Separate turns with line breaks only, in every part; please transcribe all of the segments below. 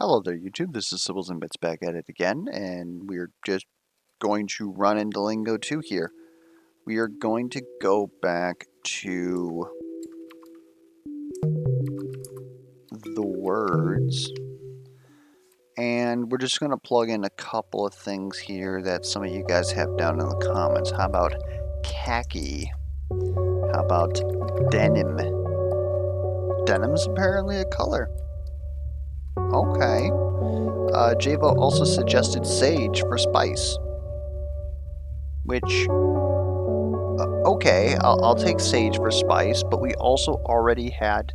Hello there, YouTube. This is Sibbles and Bits back at it again, and we're just going to run into Lingo 2 here. We are going to go back to the words, and we're just going to plug in a couple of things here that some of you guys have down in the comments. How about khaki? How about denim? Denim's apparently a color. Okay. Javo also suggested sage for spice, which okay, I'll take sage for spice, but we also already had,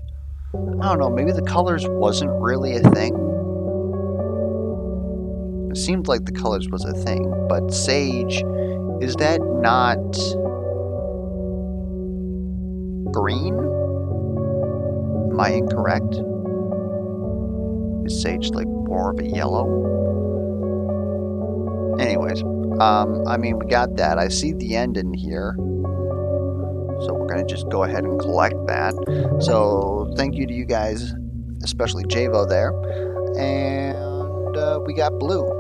I don't know, maybe the colors wasn't really a thing. It seemed like the colors was a thing, but sage, is that not green? Am I incorrect? Is sage like more of a yellow? Anyways, I mean, we got that. I see the end in here. So we're going to just go ahead and collect that. So thank you to you guys, especially Javo there. And we got blue,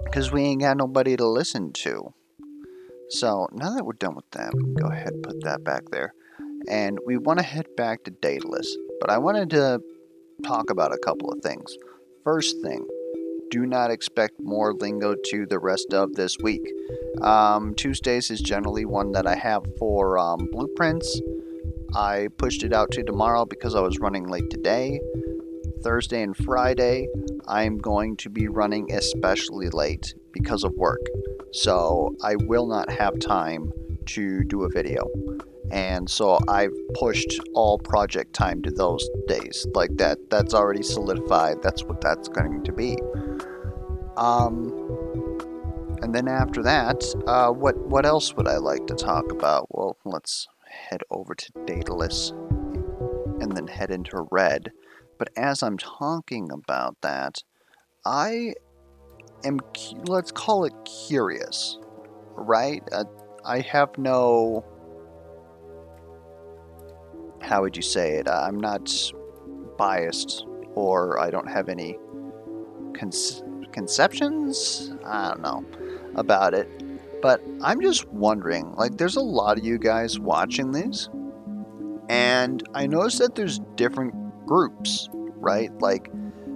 because we ain't got nobody to listen to. So now that we're done with that, we can go ahead and put that back there. And we want to head back to Daedalus. But I wanted to talk about a couple of things. First thing, do not expect more Lingo 2 the rest of this week. Tuesdays is generally one that I have for blueprints. I pushed it out to tomorrow because I was running late today. Thursday and Friday, I'm going to be running especially late because of work. So I will not have time to do a video. And so I've pushed all project time to those days. Like that's already solidified. That's what that's going to be. And then after that, what else would I like to talk about? Well, let's head over to Daedalus and then head into Red. But as I'm talking about that, I am, let's call it curious, right? I have no, how would you say it? I'm not biased, or I don't have any conceptions? I don't know about it. But I'm just wondering, like, there's a lot of you guys watching these, and I noticed that there's different groups, right? Like,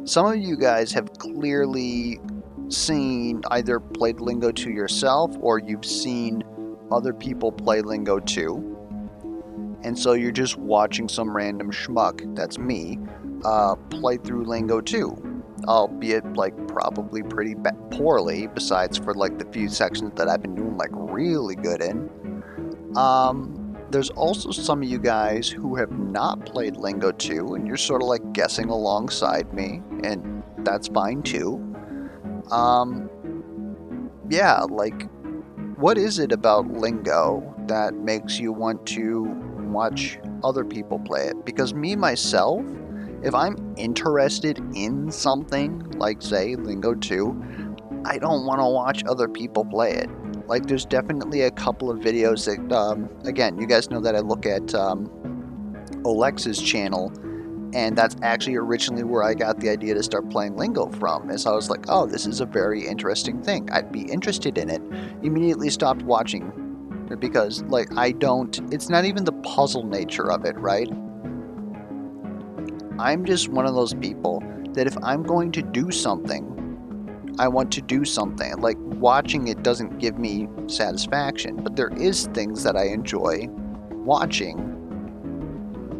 some of you guys have clearly seen, either played Lingo 2 yourself, or you've seen other people play Lingo 2. And so you're just watching some random schmuck, that's me, play through Lingo 2. Albeit, like, probably pretty poorly, besides for, like, the few sections that I've been doing, like, really good in. There's also some of you guys who have not played Lingo 2, and you're sort of like guessing alongside me, and that's fine too. Yeah, like, what is it about Lingo that makes you want to watch other people play it? Because me, myself, if I'm interested in something, like, say, Lingo 2, I don't want to watch other people play it. Like, there's definitely a couple of videos that, again, you guys know that I look at Olex's channel, and that's actually originally where I got the idea to start playing Lingo from, is I was like, oh, this is a very interesting thing. I'd be interested in it. Immediately stopped watching, because, like, it's not even the puzzle nature of it, right? I'm just one of those people that if I'm going to do something, I want to do something. Like, watching it doesn't give me satisfaction, but there is things that I enjoy watching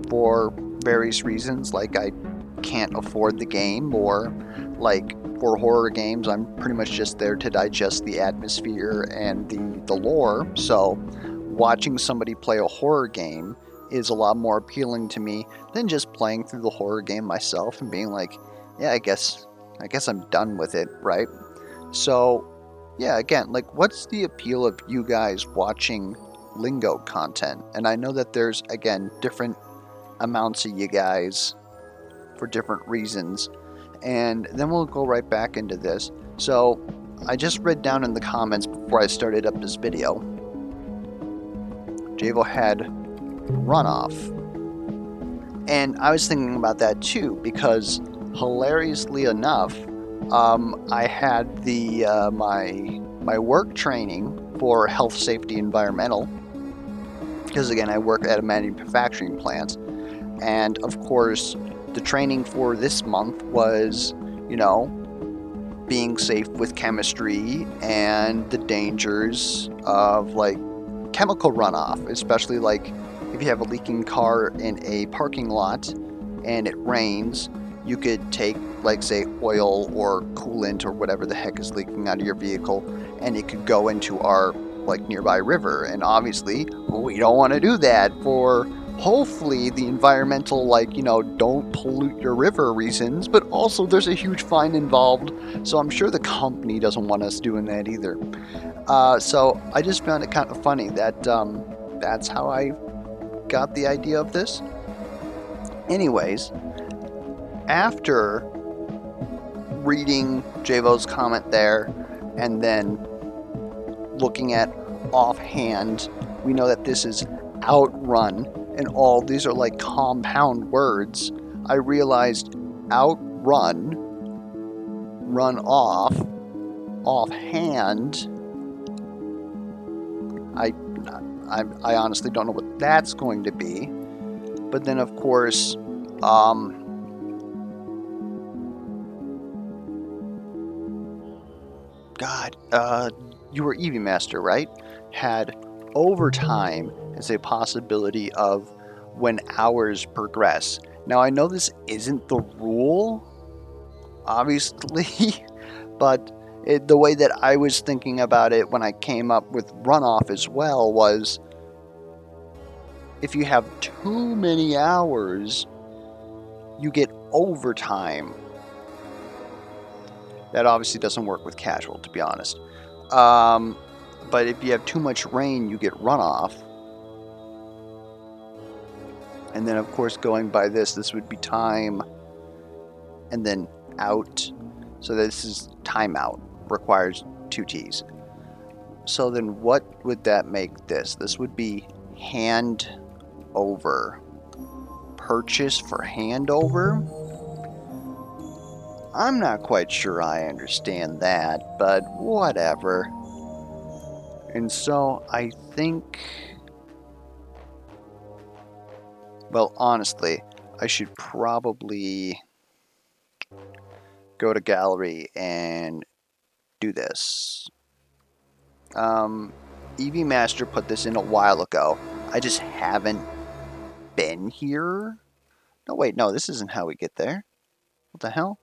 for various reasons. Like, I can't afford the game, or like for horror games, I'm pretty much just there to digest the atmosphere and the lore. So watching somebody play a horror game is a lot more appealing to me than just playing through the horror game myself and being like, yeah, I guess I'm done with it, right? So, yeah, again, like, what's the appeal of you guys watching Lingo content? And I know that there's, again, different amounts of you guys for different reasons. And then we'll go right back into this. So, I just read down in the comments before I started up this video, Javo had runoff. And I was thinking about that too, because hilariously enough, I had the my work training for health, safety, environmental, because again, I work at a manufacturing plant, and of course, the training for this month was, you know, being safe with chemistry and the dangers of like chemical runoff, especially like if you have a leaking car in a parking lot and it rains, you could take like say oil or coolant or whatever the heck is leaking out of your vehicle, and it could go into our like nearby river. And obviously we don't want to do that for hopefully the environmental, like, you know, don't pollute your river reasons, but also there's a huge fine involved, so I'm sure the company doesn't want us doing that either. So I just found it kind of funny that that's how I got the idea of this. Anyways, after reading Javo's comment there and then looking at offhand, we know that this is outrun, and all these are like compound words. I realized outrun, run off, offhand. I honestly don't know what that's going to be. But then, of course, God, you were Eevee Master, right? Had overtime as a possibility of when hours progress. Now, I know this isn't the rule, obviously, but the way that I was thinking about it when I came up with runoff as well was if you have too many hours, you get overtime. That obviously doesn't work with casual, to be honest. But if you have too much rain, you get runoff. And then, of course, going by this would be time and then out. So this is timeout, requires 2 T's. So then what would that make this? This would be hand over. Purchase for handover? I'm not quite sure I understand that, but whatever. And so I think, well, honestly, I should probably go to gallery and do this. Eevee Master put this in a while ago. I just haven't been here. No, wait, no, this isn't how we get there. What the hell?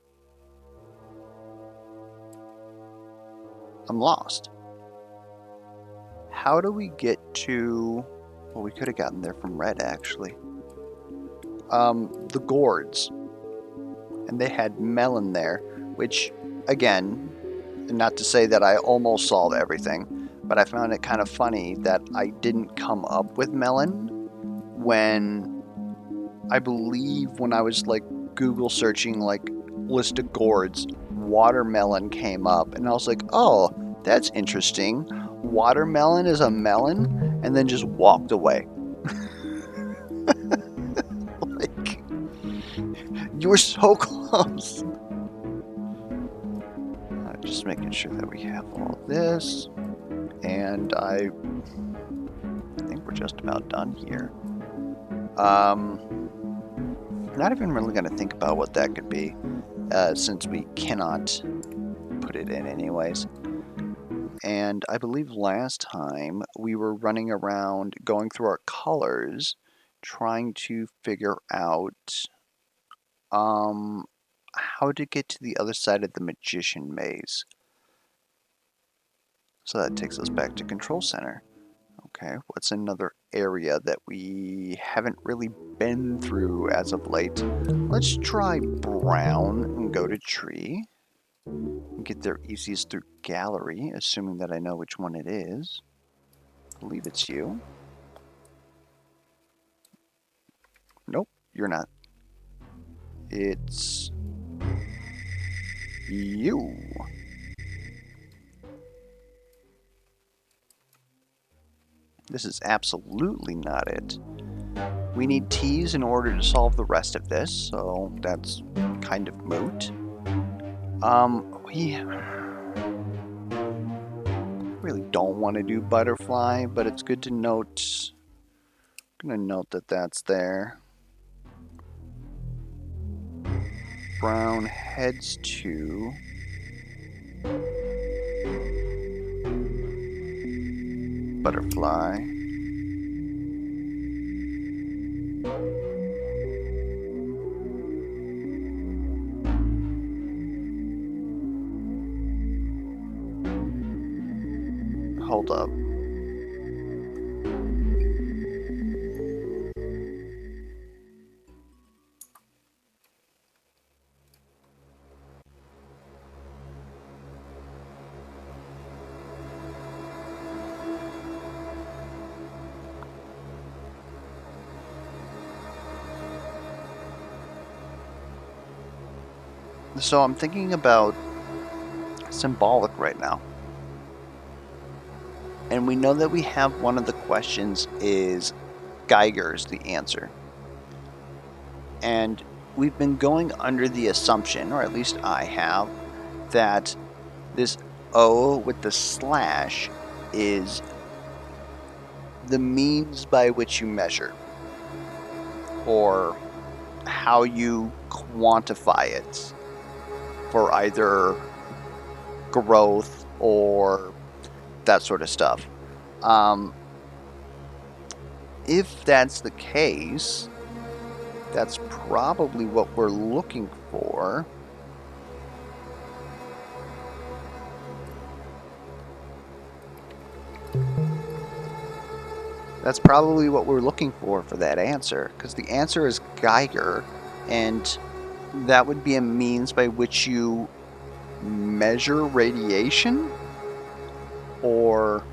I'm lost. How do we get to... Well, we could have gotten there from red, actually. The gourds. And they had melon there, which, again, not to say that I almost solved everything, but I found it kind of funny that I didn't come up with melon when I believe when I was like Google searching like list of gourds, watermelon came up, and I was like, oh, that's interesting. Watermelon is a melon, and then just walked away. Like, you were so close. Just making sure that we have all this, and I think we're just about done here. Not even really going to think about what that could be, since we cannot put it in anyways. And I believe last time we were running around going through our colors, trying to figure out how to get to the other side of the magician maze. So that takes us back to Control Center. Okay, what's another area that we haven't really been through as of late? Let's try brown and go to tree. Get there easiest through gallery, assuming that I know which one it is. I believe it's you. Nope, you're not. It's you. This is absolutely not it. We need T's in order to solve the rest of this, so that's kind of moot. We really don't want to do butterfly, but it's good to note. I'm gonna note that that's there. Brown heads to butterfly. Hold up. So I'm thinking about symbolic right now. And we know that we have one of the questions is Geiger's the answer. And we've been going under the assumption, or at least I have, that this O with the slash is the means by which you measure, or how you quantify it for either growth or that sort of stuff. If that's the case, that's probably what we're looking for. That's probably what we're looking for that answer, because the answer is Geiger, and that would be a means by which you measure radiation, or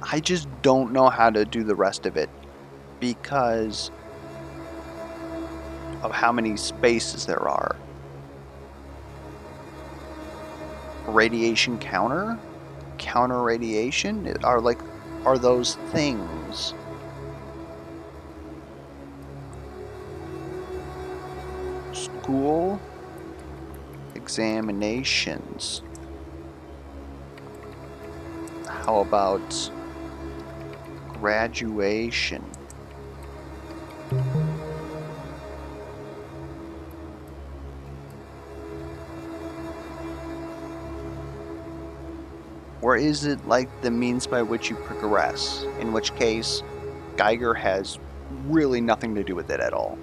I just don't know how to do the rest of it because of how many spaces there are. Radiation counter radiation are those things. School examinations. How about graduation? Or is it like the means by which you progress? In which case, Geiger has really nothing to do with it at all.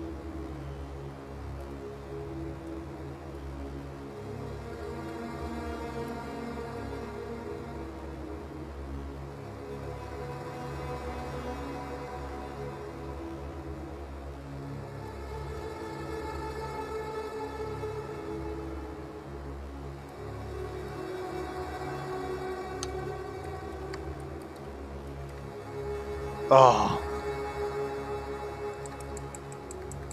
Oh.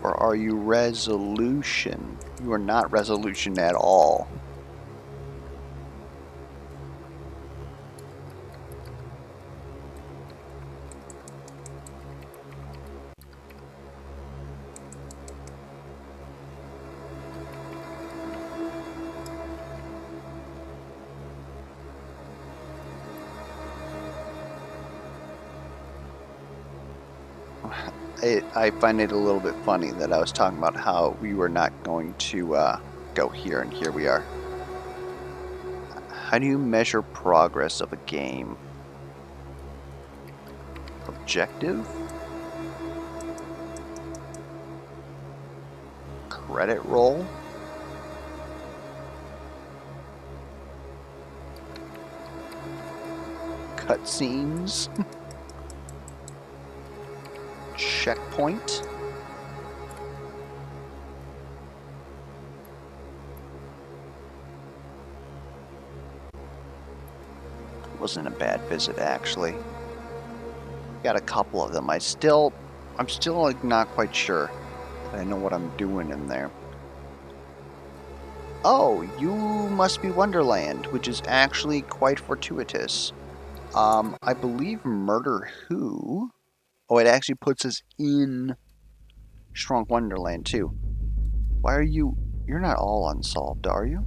Or are you resolution? You are not resolution at all. I find it a little bit funny that I was talking about how we were not going to go here, and here we are. How do you measure progress of a game? Objective? Credit roll? Cutscenes? Checkpoint? Wasn't a bad visit, actually. Got a couple of them. I'm still like not quite sure that I know what I'm doing in there. Oh, you must be Wonderland, which is actually quite fortuitous. I believe Murder Who. Oh, it actually puts us in Shrunk Wonderland too. Why are you... You're not all unsolved, are you?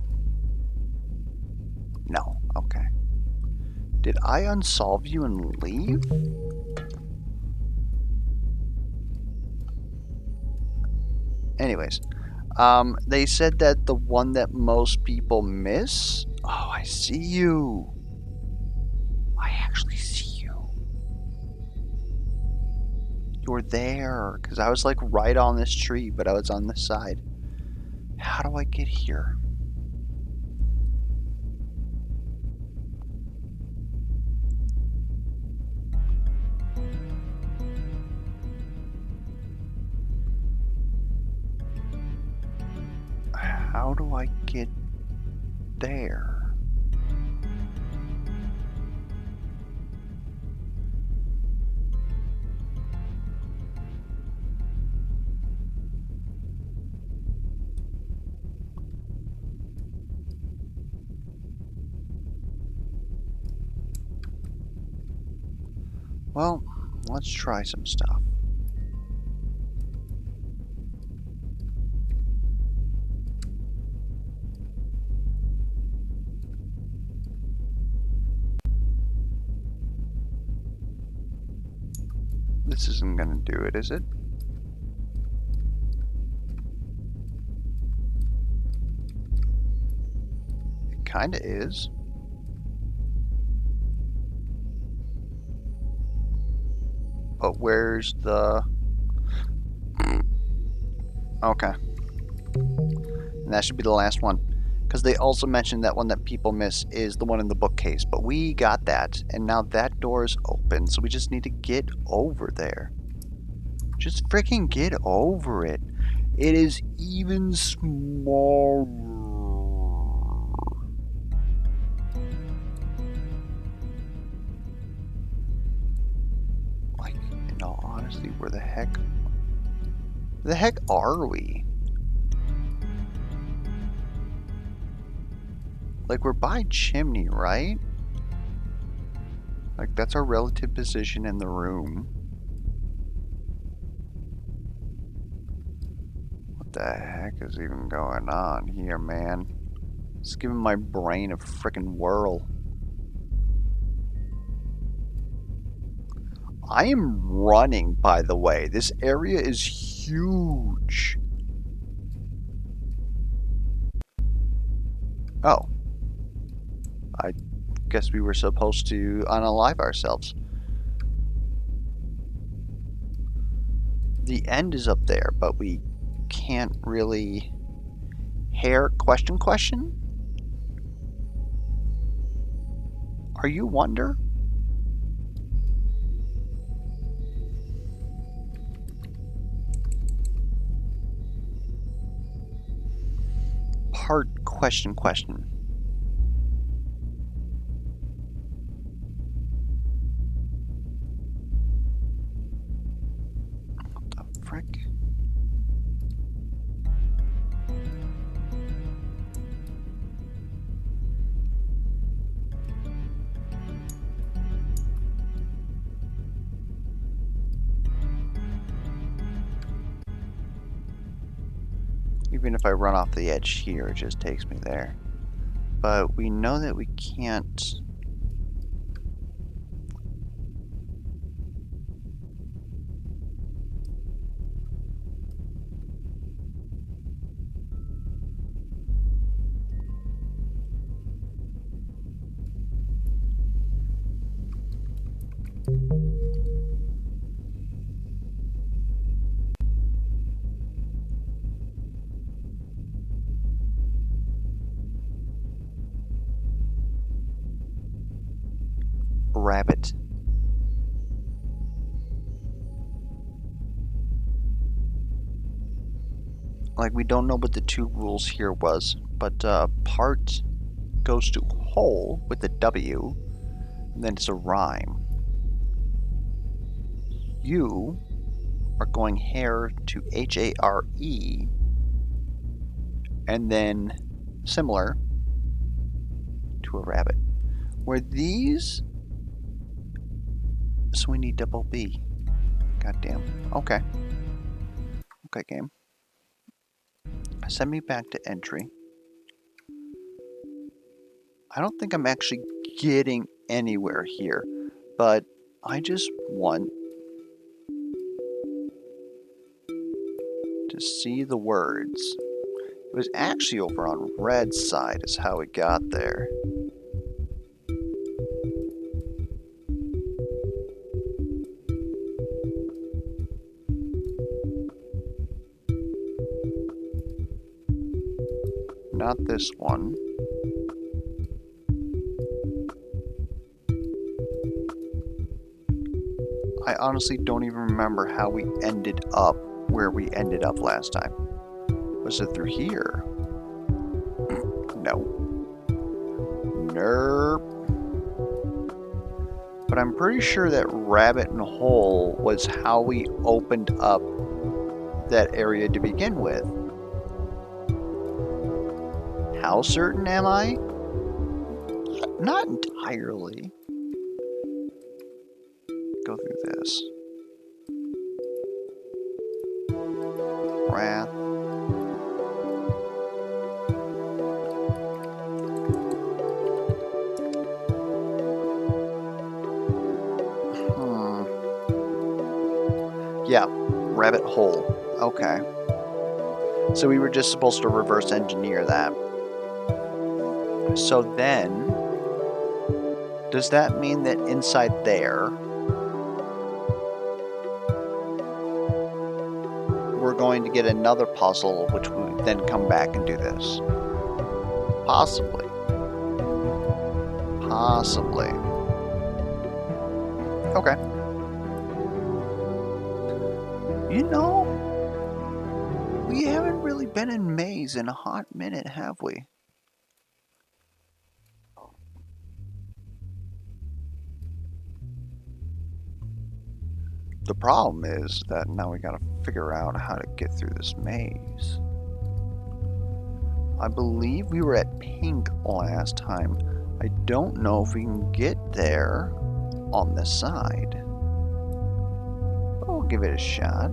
No. Okay. Did I unsolve you and leave? Anyways, they said that the one that most people miss... Oh, I see you. I actually see you. You're there, because I was like right on this tree, but I was on this side. How do I get here? How do I get there? Well, let's try some stuff. This isn't gonna do it, is it? It kinda is. But where's the... Okay. And that should be the last one. Because they also mentioned that one that people miss is the one in the bookcase. But we got that. And now that door is open. So we just need to get over there. Just freaking get over it. It is even smaller. Like, in all honesty, where the heck are we? Like, we're by Chimney, right? Like, that's our relative position in the room. What the heck is even going on here, man? It's giving my brain a frickin' whirl. I am running, by the way. This area is huge. Oh. I guess we were supposed to unalive ourselves. The end is up there, but we can't really... Hair? Question? Are you Wonder? Part question. What the frick? Even if I run off the edge here, it just takes me there. But we know that we can't... Rabbit. Like, we don't know what the two rules here was, but part goes to whole with the W, and then it's a rhyme. You are going hare to H-A-R-E, and then similar to a rabbit. Where these... So we need double B. Goddamn. Okay. Okay, game. Send me back to entry. I don't think I'm actually getting anywhere here, but I just want to see the words. It was actually over on Red's side is how it got there. Not this one. I honestly don't even remember how we ended up where we ended up last time. Was it through here? No. Nerp. But I'm pretty sure that rabbit and hole was how we opened up that area to begin with. How certain am I? Not entirely. Go through this. Wrath. Yeah, rabbit hole. Okay. So we were just supposed to reverse engineer that. So then, does that mean that inside there, we're going to get another puzzle, which we then come back and do this? Possibly. Possibly. Okay. You know, we haven't really been in maze in a hot minute, have we? The problem is that now we gotta figure out how to get through this maze. I believe we were at pink last time. I don't know if we can get there on this side. But we'll give it a shot.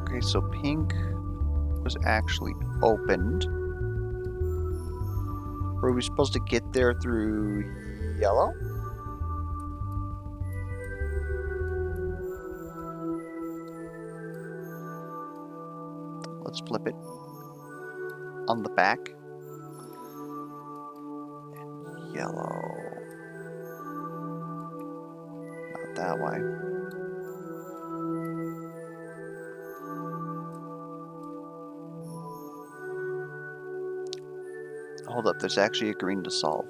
Okay, so pink was actually opened. Were we supposed to get there through yellow? Let's flip it on the back. Yellow. Not that way. Hold up, there's actually a green to solve.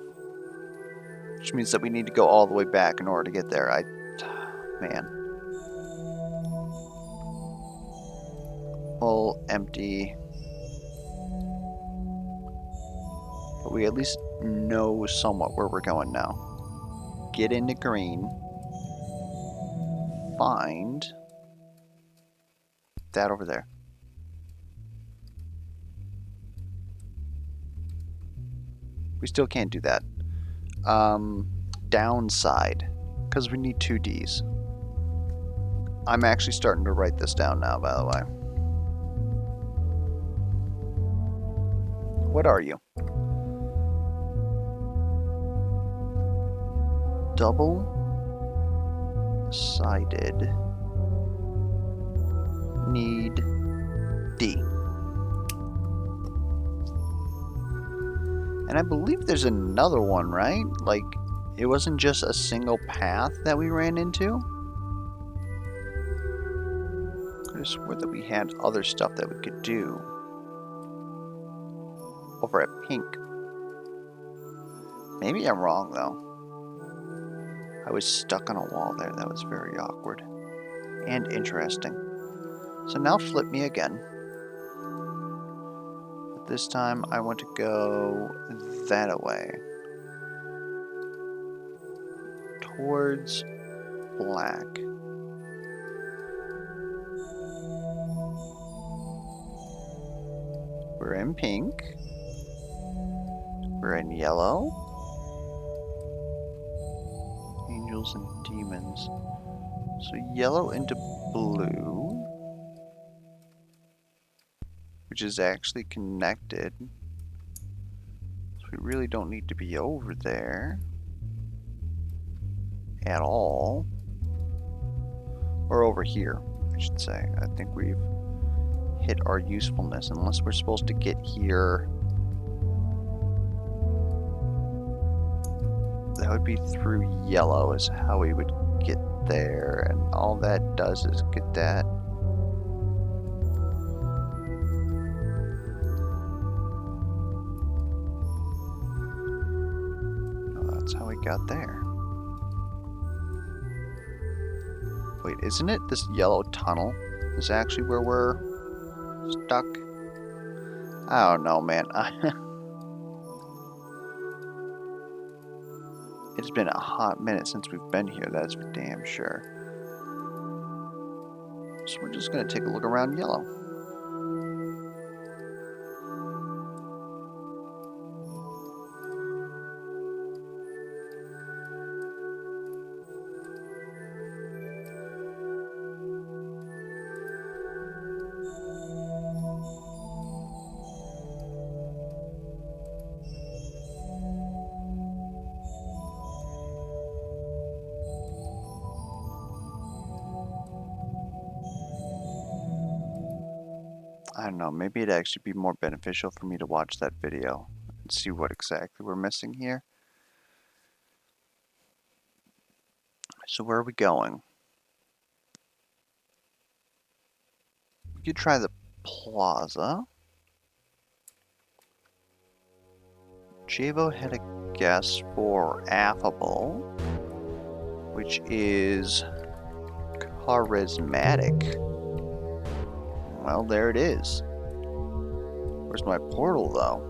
Which means that we need to go all the way back in order to get there. Man. Full, empty. But we at least know somewhat where we're going now. Get into green. Find that over there. We still can't do that. Downside, because we need 2 Ds. I'm actually starting to write this down now, by the way. What are you? Double-sided need D. And I believe there's another one, right? Like, it wasn't just a single path that we ran into? I could have swore that we had other stuff that we could do. Over at pink. Maybe I'm wrong, though. I was stuck on a wall there. That was very awkward. And interesting. So now flip me again. But this time I want to go that away. Towards black. We're in pink. We're in yellow. angels and demons. So yellow into blue, which is actually connected. So we really don't need to be over there at all. Or over here, I should say. I think we've hit our usefulness, unless we're supposed to get here. That would be through yellow is how we would get there, and all that does is get that. Oh, that's how we got there. Wait, isn't it this yellow tunnel is actually where we're stuck? I don't know, man. It's been a hot minute since we've been here, that's for damn sure. So we're just gonna take a look around yellow. I don't know, maybe it'd actually be more beneficial for me to watch that video and see what exactly we're missing here. So where are we going? We could try the plaza. Javo had a guess for affable, which is charismatic. Well, there it is. Where's my portal, though?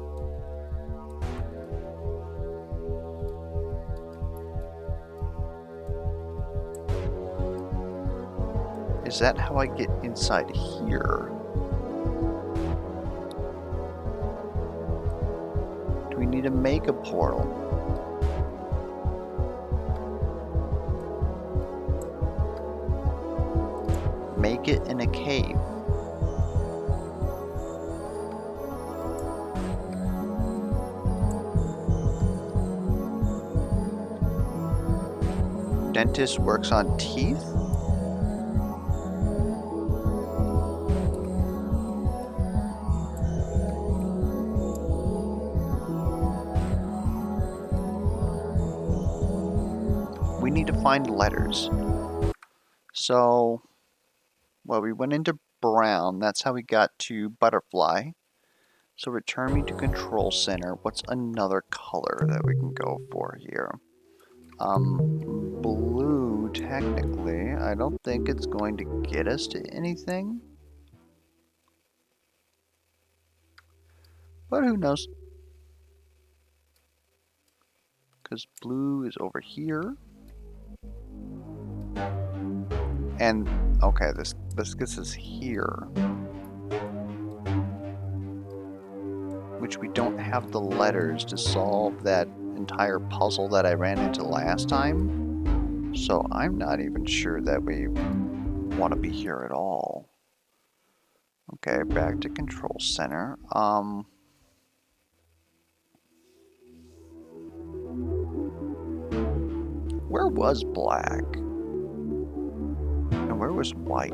Is that how I get inside here? Do we need to make a portal? Make it in a cave. Dentist works on teeth? We need to find letters. So, well, we went into brown. That's how we got to butterfly. So return me to control center. What's another color that we can go for here? Blue, technically. I don't think it's going to get us to anything. But who knows? Because blue is over here. And, okay, this gets us here. Which we don't have the letters to solve that entire puzzle that I ran into last time. So I'm not even sure that we want to be here at all. Okay, back to control center. Where was black? And where was white?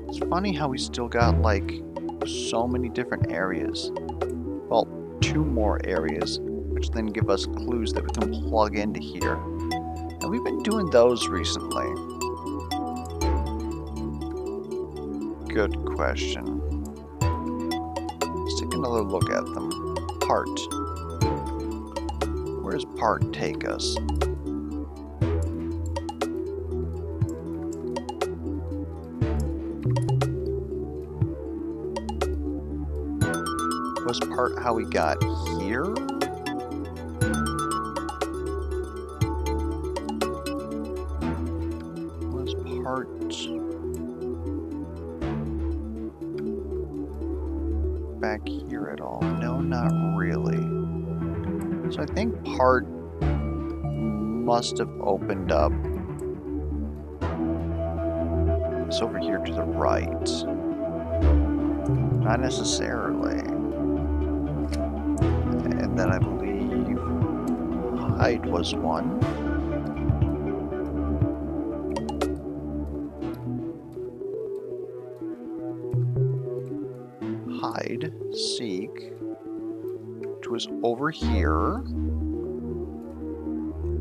It's funny how we still got like so many different areas. Well, 2 more areas, which then give us clues that we can plug into here. And we've been doing those recently. Good question. Let's take another look at them. Part. Where does part take us? Was part how we got here? Was part back here at all? No, not really. So I think part must have opened up. It's over here to the right. Not necessarily. And then I believe hide was one. Hide, seek, which was over here.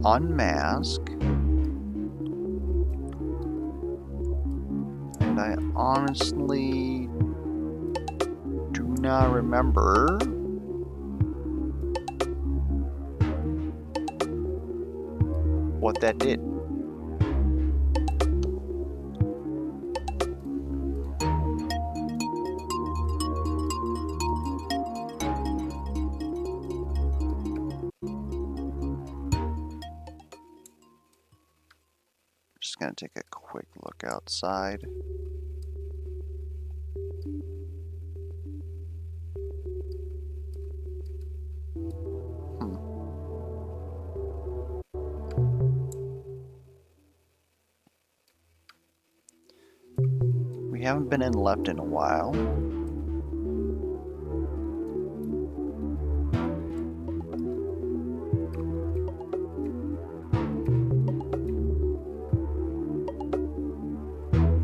Unmask. And I honestly do not remember what that did. Just gonna take a quick look outside. We haven't been in left in a while.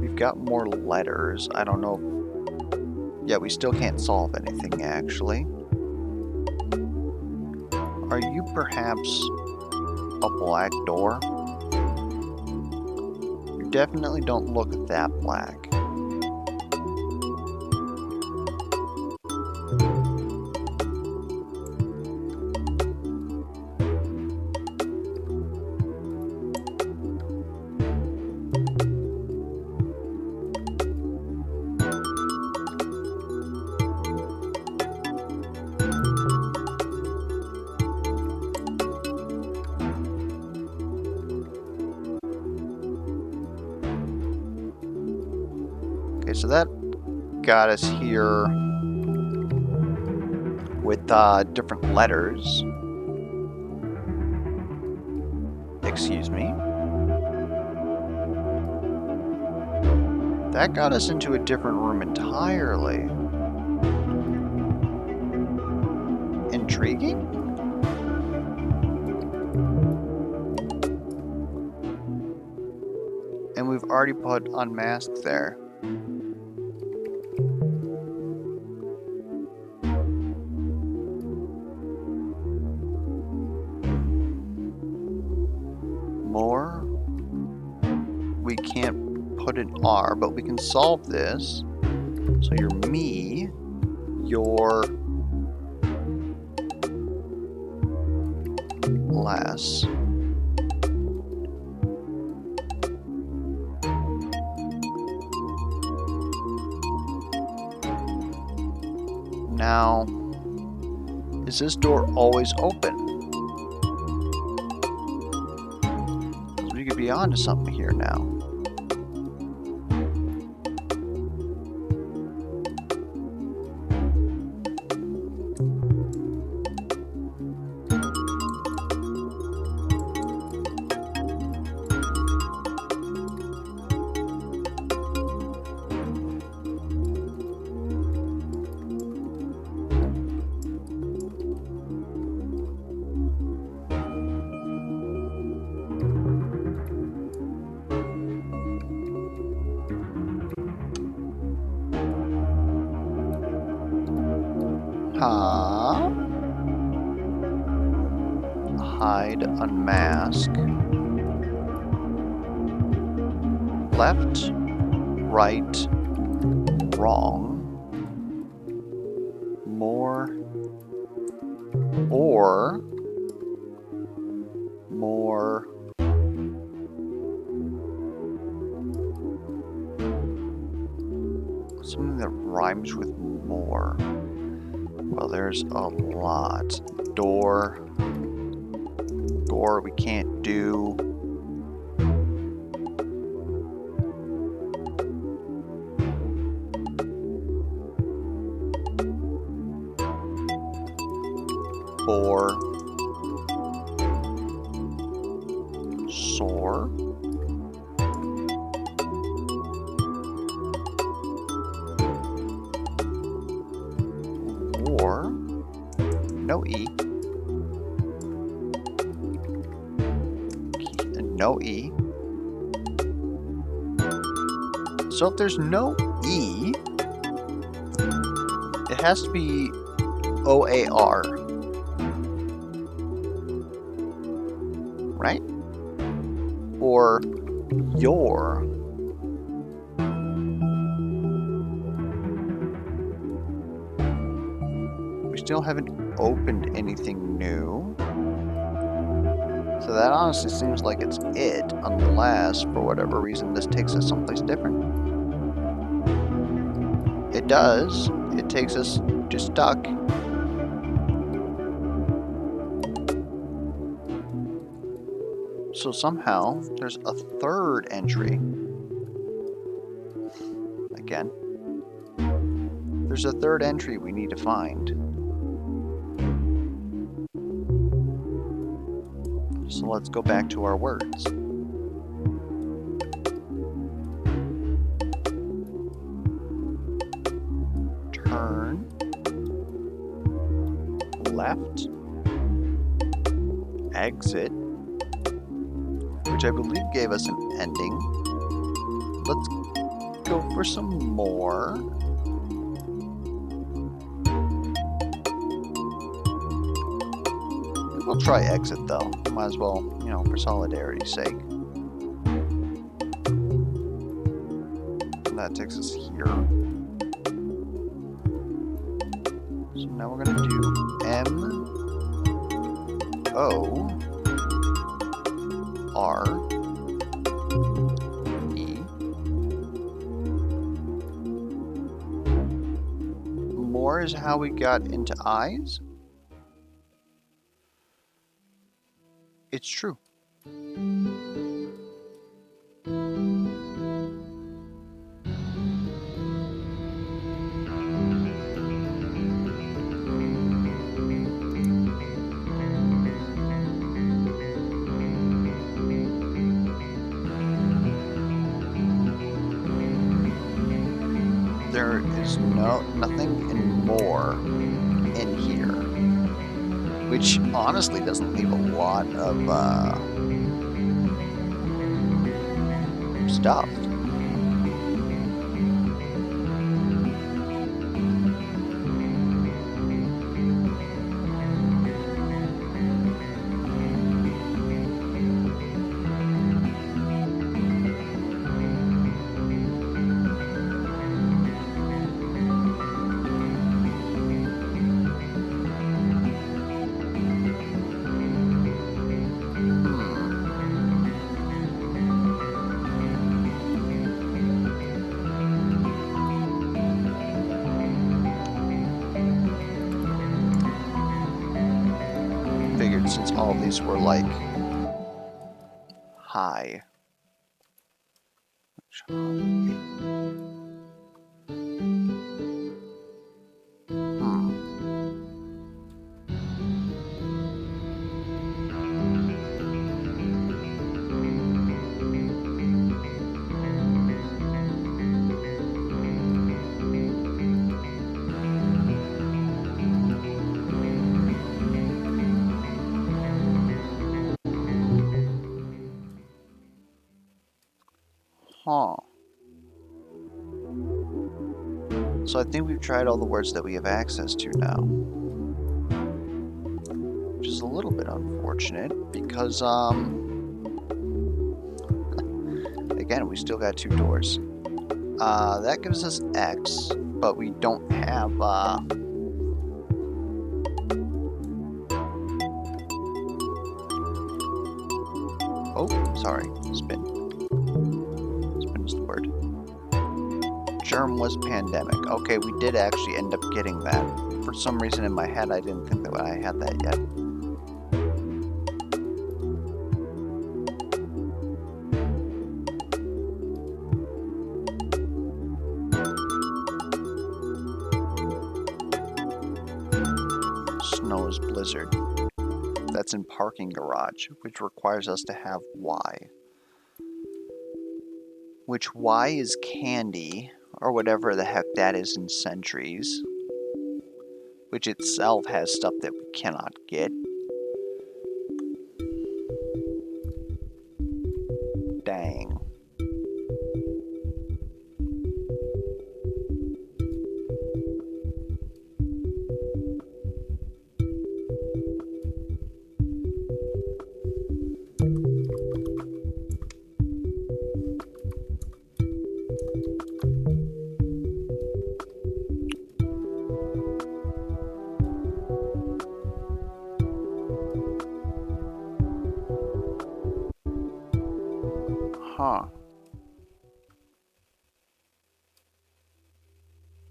We've got more letters. I don't know. Yeah, we still can't solve anything, actually. Are you perhaps a black door? You definitely don't look that black. Okay, so that got us here with different letters. Excuse me. That got us into a different room entirely. Intriguing? And we've already put unmasked there. More. We can't put an R, but we can solve this. So you're me, you're less. Now, is this door always open? Because we could be onto something here now. Huh? Hide, unmask. Left, right, wrong. More, or more. Something that rhymes with more. Well, there's a lot. Door. Door we can't do. Or Soar. War. No E. No E. So if there's no E, it has to be OAR. Right? Or your. We still haven't opened anything new. So that honestly seems like it's it, unless, for whatever reason, this takes us someplace different. It does. It takes us to stuck. So somehow, there's a third entry. Again. There's a third entry we need to find. So let's go back to our words. Turn left, exit, which I believe gave us an ending. Let's go for some more. We'll try exit though. Might as well, you know, for solidarity's sake. And that takes us here. So now we're gonna do M-O-R-E. More is how we got into eyes. It's true. There is nothing in more in here, which honestly doesn't leave a lot of stuff. Since all of these were like high. Huh. So I think we've tried all the words that we have access to now. Which is a little bit unfortunate because, again, we still got 2 doors. That gives us X, but we don't have, oh, sorry, spin. Spin is the word. Germ was pandemic. Okay, we did actually end up getting that. For some reason in my head, I didn't think that I had that yet. Snow is blizzard. That's in parking garage, which requires us to have Y. Which Y is candy, or whatever the heck that is in Sentries. Which itself has stuff that we cannot get. Dang. Huh.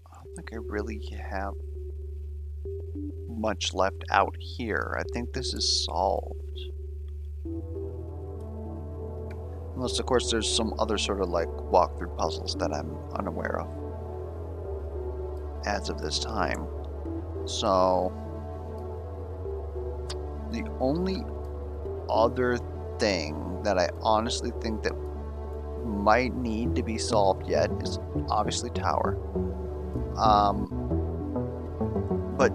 I don't think I really have much left out here. I think this is solved. Unless, of course, there's some other sort of like walkthrough puzzles that I'm unaware of as of this time. So, the only other thing that I honestly think that might need to be solved yet is obviously tower. But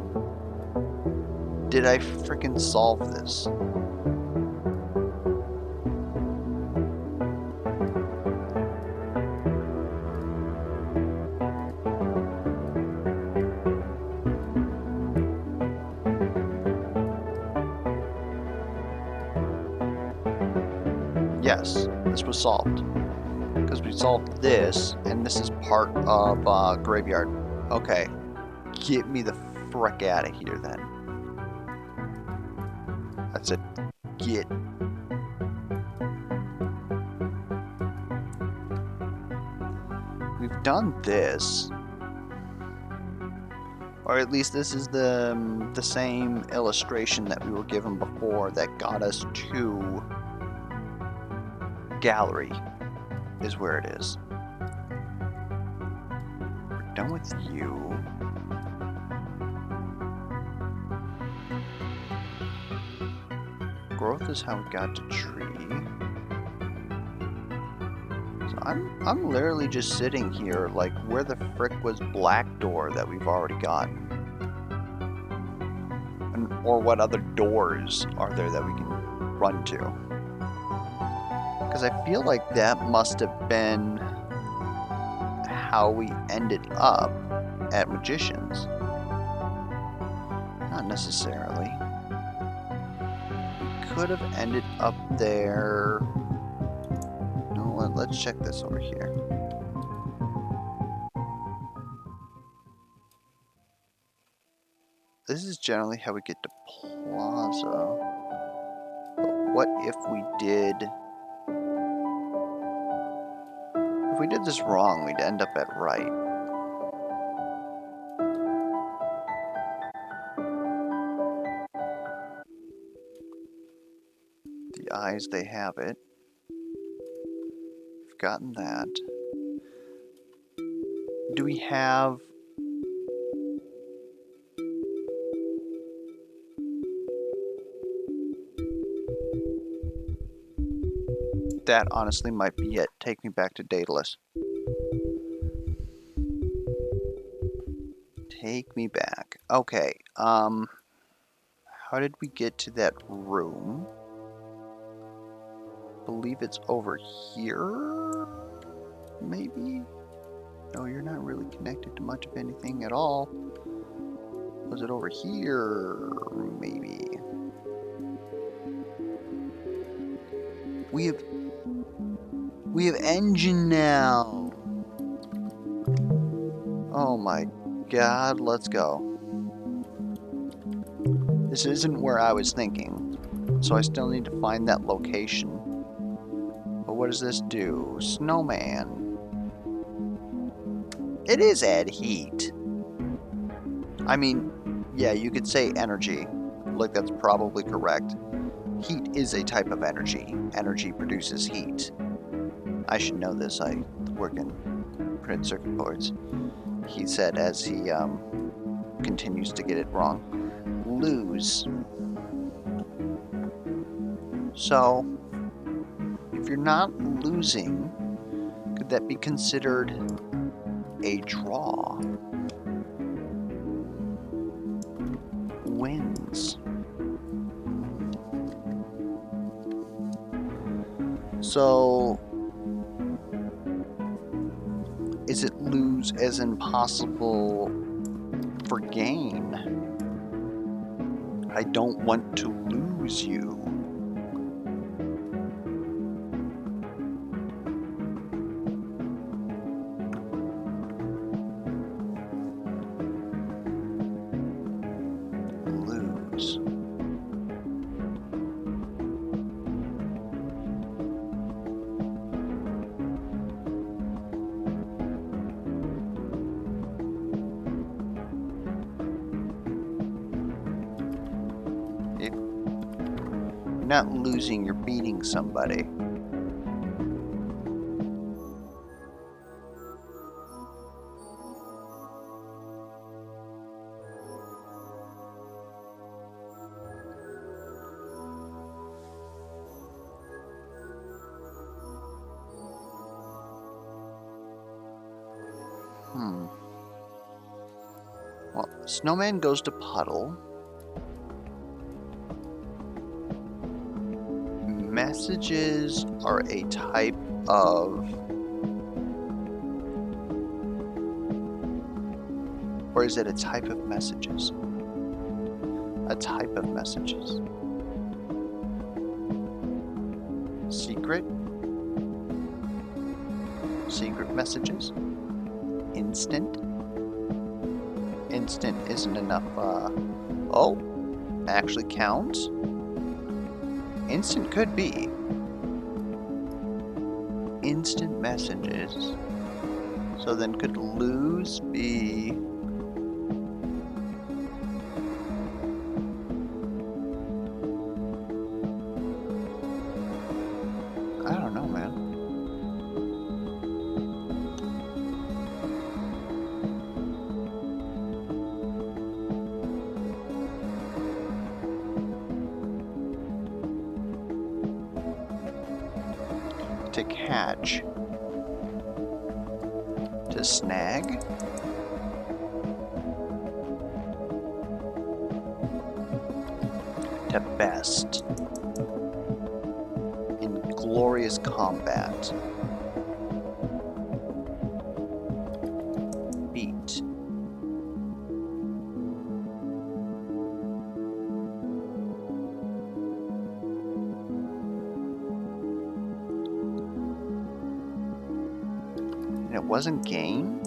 did I freaking solve this? Yes, this was solved. Because we solved this, and this is part of Graveyard. Okay, get me the frick out of here then. I said, get. We've done this. Or at least this is the same illustration that we were given before that got us to gallery, is where it is. We're done with you. Growth is how we got to tree. So I'm literally just sitting here like, where the frick was black door that we've already gotten? Or what other doors are there that we can run to? Because I feel like that must have been how we ended up at Magicians. Not necessarily. We could have ended up there. No, let's check this over here. This is generally how we get to Plaza. But what if we did... If we did this wrong, we'd end up at right. The eyes, they have it. We've gotten that. Do we have... That honestly might be it. Take me back to Daedalus. Take me back. Okay, how did we get to that room? I believe it's over here? Maybe? No, you're not really connected to much of anything at all. Was it over here? Maybe. We have engine now. Oh my god, let's go. This isn't where I was thinking, so I still need to find that location. But what does this do? Snowman. It is add heat. I mean, yeah, you could say energy. Like, that's probably correct. Heat is a type of energy. Energy produces heat. I should know this. I work in printed circuit boards. He said as he continues to get it wrong. Lose. So, if you're not losing, could that be considered a draw? Wins. So, is it lose as impossible for gain? I don't want to lose you. Lose. If you're not losing, you're beating somebody. Well, snowman goes to puddle. Messages are a type of... Or is it a type of messages? A type of messages. Secret? Secret messages? Instant? Instant isn't enough, oh, actually counts. Instant could be. Instant messages. So then could lose be... I don't know, man. To catch. To snag. To best. In glorious combat. Beat. And it wasn't gain?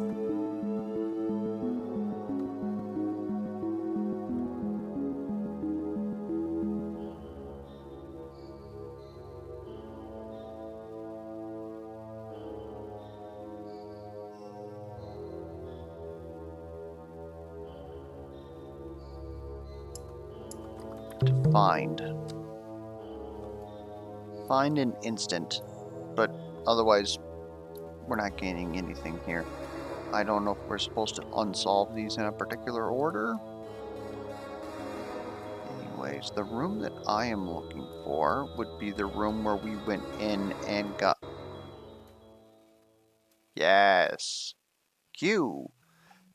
To find. Find an instant, but otherwise we're not gaining anything here. I don't know if we're supposed to unsolve these in a particular order. Anyways, the room that I am looking for would be the room where we went in and got... Yes. Q.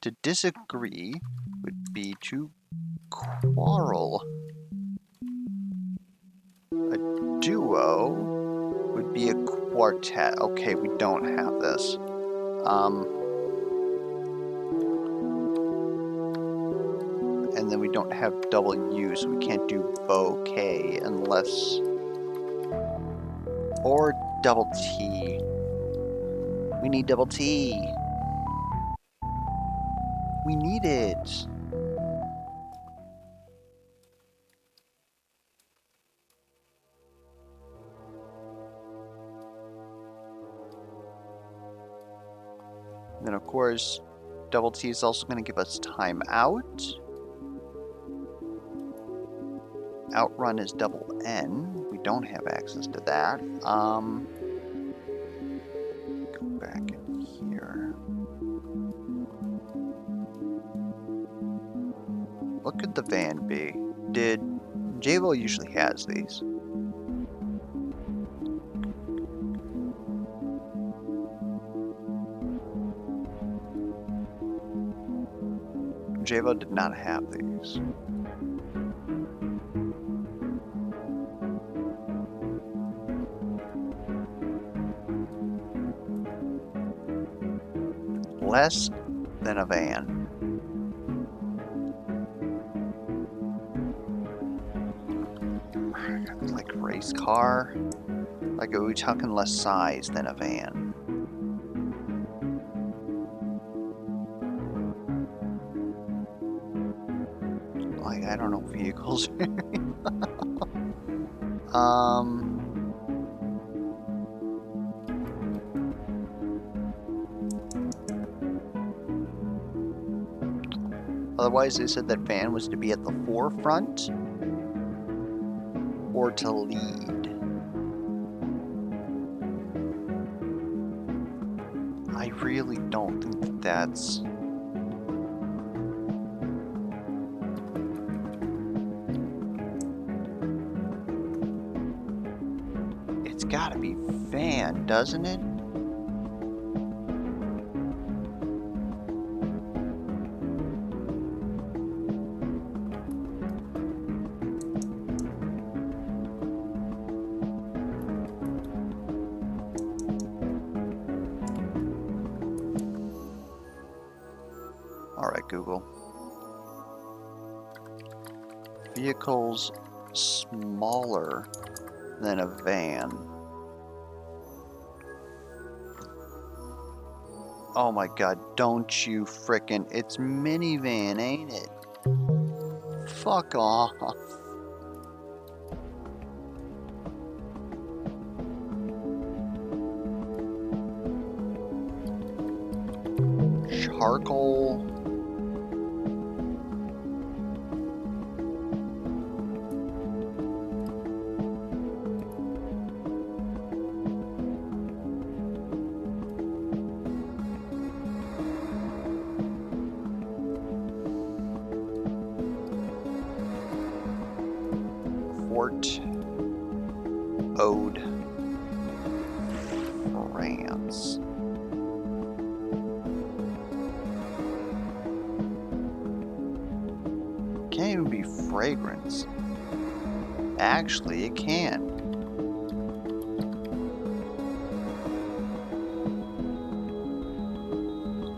To disagree would be to quarrel. A duo would be a quartet. Okay, we don't have this. And then we don't have W, so we can't do bouquet unless... Or double T. We need double T. We need it. Then of course, double T is also going to give us time out. Outrun is double N. We don't have access to that. Go back in here. What could the van be? JVO usually has these. Javo did not have these. Less than a van. Like race car? Like, are we talking less size than a van? Like, I don't know vehicles. Otherwise, they said that van was to be at the forefront or to lead. I really don't think that that's... It's gotta be van, doesn't it? Alright, Google. Vehicles smaller than a van. Oh my god, don't you frickin'... It's minivan, ain't it? Fuck off. Charcoal. Fort Ode, France. Can't even be fragrance. Actually, it can.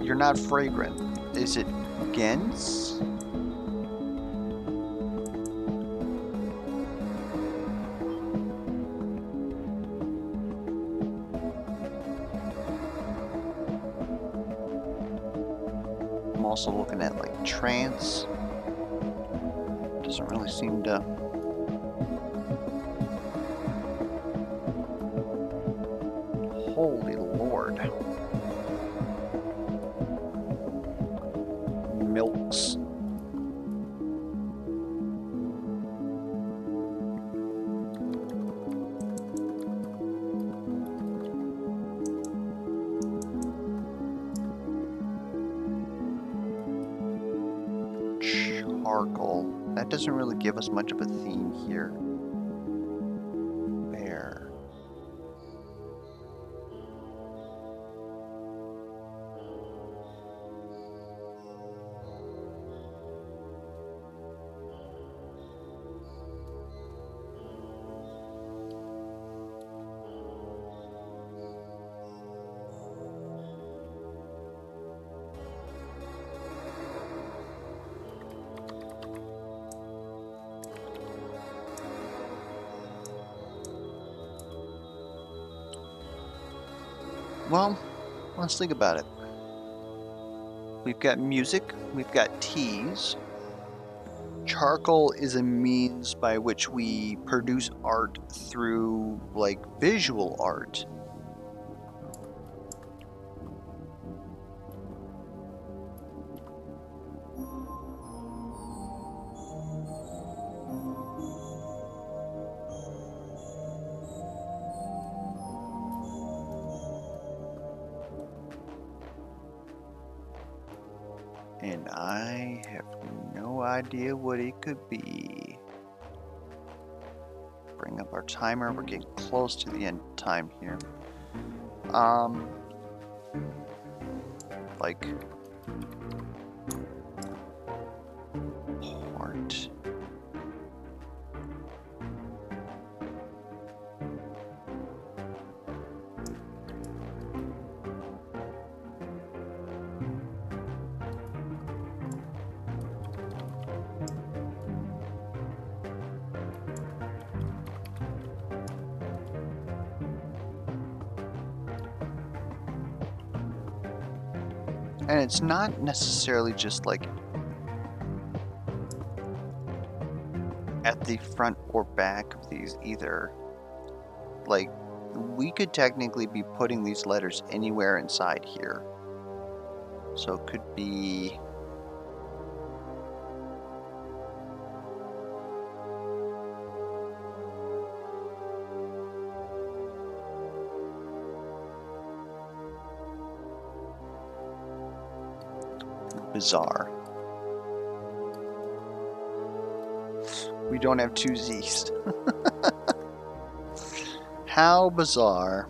You're not fragrant. Is it Gens? I'm also looking at like trance. Doesn't really seem to... Holy Lord. Milks. Charcoal. That doesn't really give us much of a theme here. Bear. Well, let's think about it. We've got music, we've got teas. Charcoal is a means by which we produce art through, like, visual art. And I have no idea what it could be. Bring up our timer. We're getting close to the end time here. Like And it's not necessarily just like at the front or back of these either. Like, we could technically be putting these letters anywhere inside here. So it could be... bizarre. We don't have two Z's. How bizarre.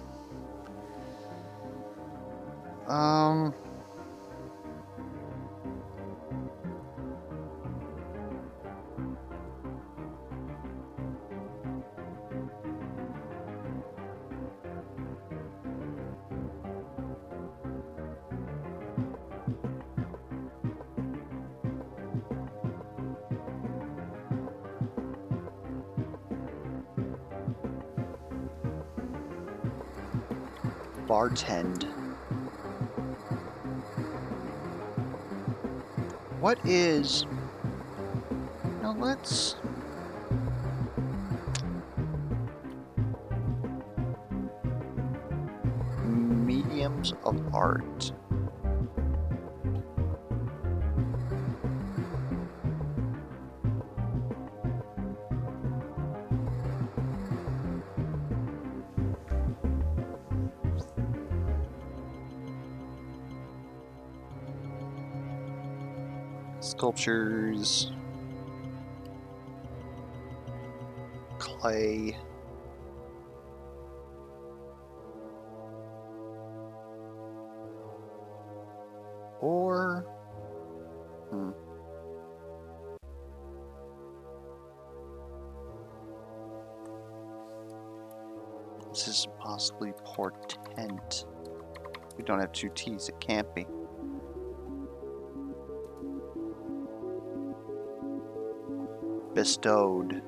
Bartend. What is... Now let's... Mediums of art. Sculptures, clay, or this is possibly portent. We don't have two T's, it can't be. Bestowed.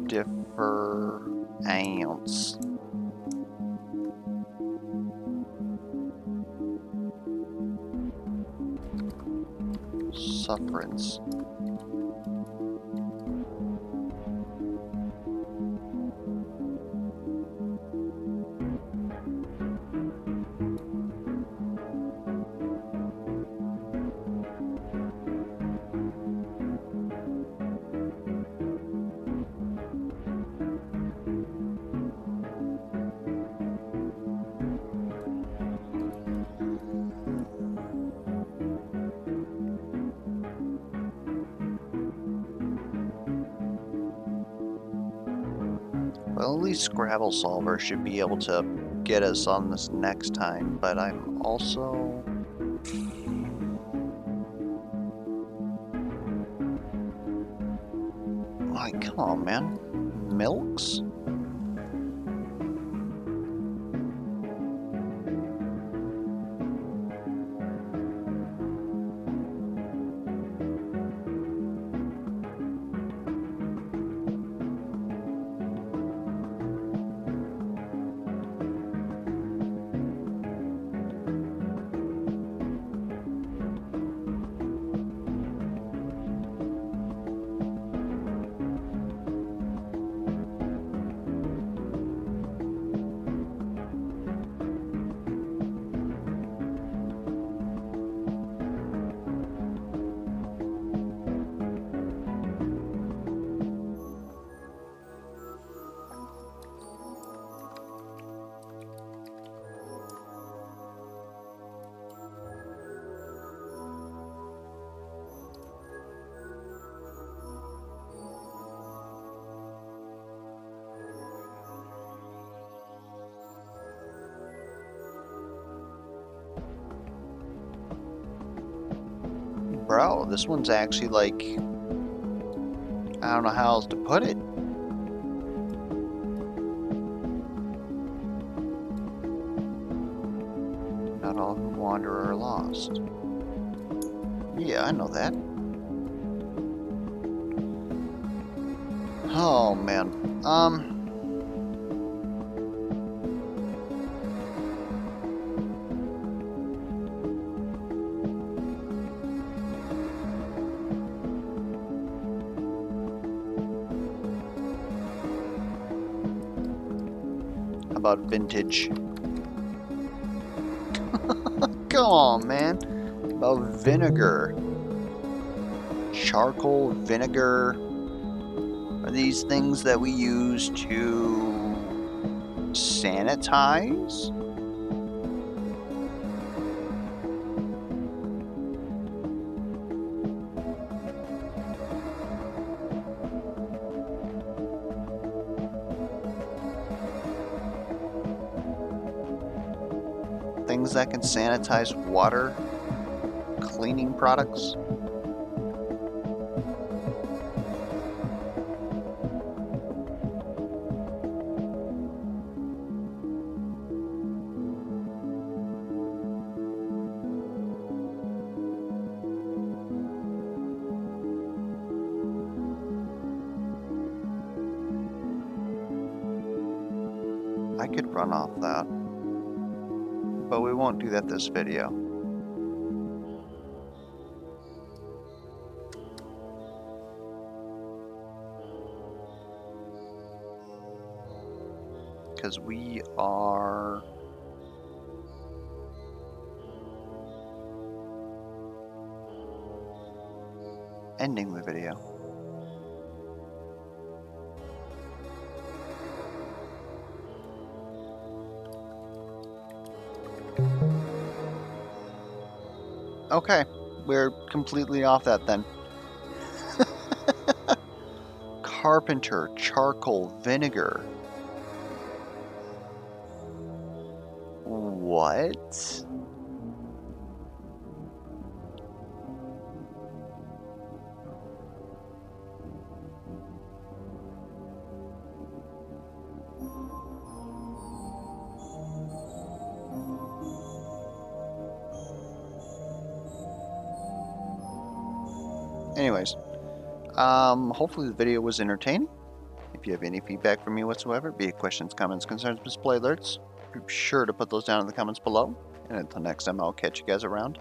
Difference. Sufferance. Well, at least Scrabble Solver should be able to get us on this next time, but I'm also... Like, come on, man. Milks? Bro, this one's actually like... I don't know how else to put it. Not all who wander are lost. Yeah, I know that. Oh, man. about vintage. Come on, man. About vinegar. Charcoal, vinegar. Are these things that we use to sanitize? Things that can sanitize water? Cleaning products? I could run off that, but we won't do that this video. Because we are ending the video. Okay, we're completely off that then. Carpenter, charcoal, vinegar. What? Anyways, hopefully the video was entertaining. If you have any feedback for me whatsoever, be it questions, comments, concerns, display alerts, be sure to put those down in the comments below. And until next time, I'll catch you guys around.